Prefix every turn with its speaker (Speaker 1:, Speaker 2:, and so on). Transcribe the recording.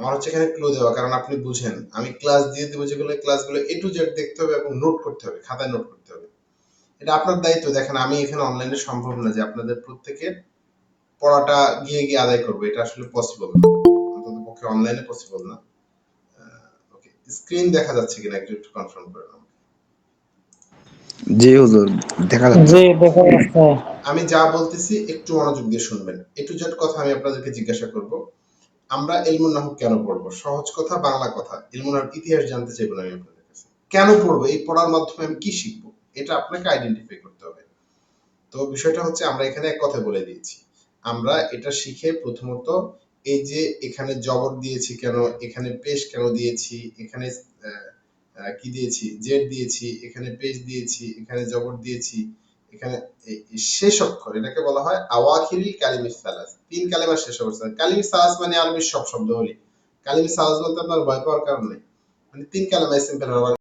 Speaker 1: আমার হচ্ছে এখানে ক্লু দেওয়া, কারণ আপনি বুঝেন আমি ক্লাস দিয়ে দেবো, যেগুলো ক্লাসগুলো এ টু জেড দেখতে হবে এবং নোট করতে হবে, খাতায় নোট করতে হবে। এটা আপনার দায়িত্ব। দেখেন আমি এখানে অনলাইনে সম্ভব না যে আপনাদের প্রত্যেকের পড়াটা গিয়ে গিয়ে আদায় করবো, এটা আসলে পসিবল না, অন্তত পক্ষে অনলাইনে পসিবল না। ওকে, স্ক্রিন দেখা যাচ্ছে কিনা একটু একটু কনফার্ম করে নাও।
Speaker 2: জি হুজুর, দেখা যাচ্ছে।
Speaker 3: জি দেখা যাচ্ছে।
Speaker 1: আমি যা বলতেছি একটু মনোযোগ দিয়ে শুনবেন, এ টু জেড কথা আমি আপনাদেরকে জিজ্ঞাসা করব। আমরা ইলমুন নাহু কেন পড়বো? সহজ কথা, বাংলা কথা। ইলমুন নাহর ইতিহাস জানতে চাইবো না আমি আপনাদের কাছে। কেন পড়বো? এই পড়ার মাধ্যমে আমি কি শিখবো? এটা আপনাকে আইডেন্টিফাই করতে হবে। তো বিষয়টা হচ্ছে আমরা এখানে এক কথা বলে দিয়েছি। আমরা এটা শিখে প্রথমত এই যে এখানে জবর দিয়েছি কেন, এখানে পেশ কেন দিয়েছি, এখানে কি দিয়েছি, জেড দিয়েছি, এখানে পেশ দিয়েছি, এখানে জবর দিয়েছি, এখানে শেষ অক্ষর, এটাকে বলা হয় আওয়াখিরিল কালিমিস সালাস। তিন কালেমার শেষ অবস্থা। কালিমিস সালাস মানে আরবির সব শব্দ হলি। কালিমিস সালাস বলতে আপনার ভয় পাওয়ার কারণ নেই। মানে তিন কালেমা সিম্পল